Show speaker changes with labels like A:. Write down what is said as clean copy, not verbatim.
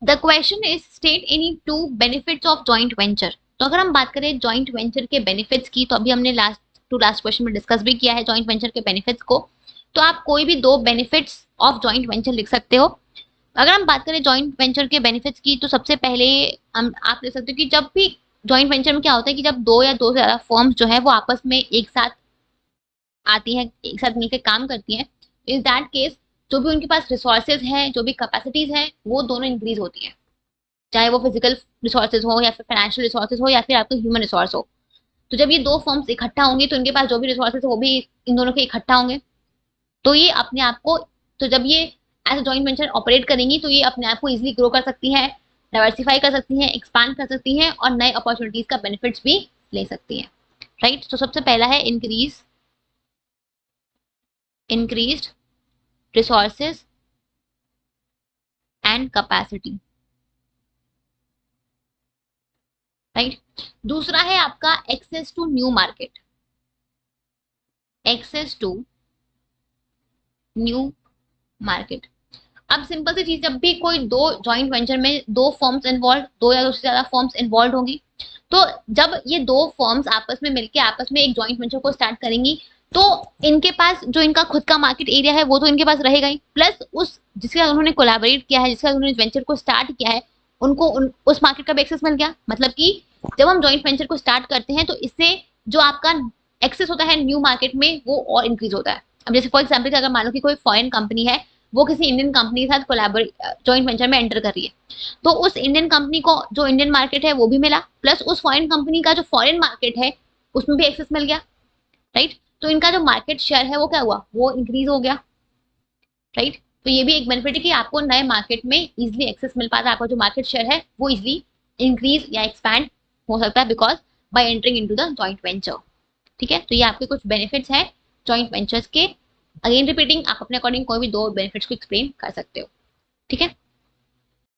A: The question is state any two benefits of joint venture. तो अगर हम बात करें जॉइंट वेंचर के बेनिफिट्स की, तो अभी हमने लास्ट क्वेश्चन में डिस्कस भी किया है जॉइंट वेंचर के बेनिफिट्स को। तो आप कोई भी दो बेनिफिट्स ऑफ जॉइंट वेंचर लिख सकते हो। अगर हम बात करें जॉइंट वेंचर के बेनिफिट्स की, तो सबसे पहले हम आप लिख सकते हो कि जब भी जॉइंट वेंचर में क्या होता है कि जब दो या दो से ज्यादा फर्म्स जो है वो आपस में एक साथ आती हैं, एक साथ मिलकर काम करती हैं, इस दैट केस जो भी उनके पास रिसोर्सेज हैं, जो भी कैपेसिटीज हैं, वो दोनों इंक्रीज होती हैं। चाहे वो फिजिकल रिसोर्सेज हो या फिर फाइनेंशियल रिसोर्सेज हो या फिर आपको ह्यूमन रिसोर्स हो। तो जब ये दो फर्म्स इकट्ठा होंगी तो इनके पास जो भी रिसोर्सेज है वो भी इन दोनों के इकट्ठा होंगे। तो ये अपने आप को, तो जब ये as a joint venture operate करेंगी तो ये अपने आप को इजिली ग्रो कर सकती हैं, डाइवर्सिफाई कर सकती हैं, एक्सपांड कर सकती हैं और नए अपॉर्चुनिटीज का बेनिफिट्स भी ले सकती हैं। राइट, तो सबसे पहला है increased resources and capacity. Right, दूसरा है आपका access to new market. Access to new market. अब सिंपल सी चीज, जब भी कोई दो जॉइंट वेंचर में दो फर्म्स इन्वॉल्व, दो या दो से ज्यादा फर्म्स इन्वॉल्व होंगी, तो जब ये दो फर्म्स आपस में मिलके आपस में एक जॉइंट वेंचर को स्टार्ट करेंगी, तो इनके पास जो इनका खुद का मार्केट एरिया है वो तो इनके पास रहेगा ही, प्लस उस जिसके साथ उन्होंने कोलैबोरेट किया है, जिसके साथ उन्होंने वेंचर को स्टार्ट किया है, उनको उस मार्केट का भी एक्सेस मिल गया। मतलब कि जब हम जॉइंट वेंचर को स्टार्ट करते हैं तो इससे जो आपका एक्सेस होता है न्यू मार्केट में वो और इंक्रीज होता है। अब जैसे फॉर एग्जाम्पल अगर मान लो कि कोई फॉरेन कंपनी है, वो किसी इंडियन कंपनी के साथ कोलैबोरेट जॉइंट वेंचर में एंटर कर रही है, तो उस इंडियन कंपनी को जो इंडियन मार्केट है वो भी मिला, प्लस उस फॉरेन कंपनी का जो फॉरेन मार्केट है उसमें भी एक्सेस मिल गया। राइट, तो इनका जो मार्केट शेयर है वो क्या हुआ, वो इंक्रीज हो गया। राइट, तो ये भी एक बेनिफिट है कि आपको नए मार्केट में इजिली एक्सेस मिल पाता है, आपका जो मार्केट शेयर है वो इजिली इंक्रीज या एक्सपैंड हो सकता है because by entering into the joint venture. ठीक है, तो ये आपके कुछ बेनिफिट्स हैं जॉइंट वेंचर्स के। अगेन रिपीटिंग, आप अपने अकॉर्डिंग कोई भी दो बेनिफिट्स को एक्सप्लेन कर सकते हो। ठीक है।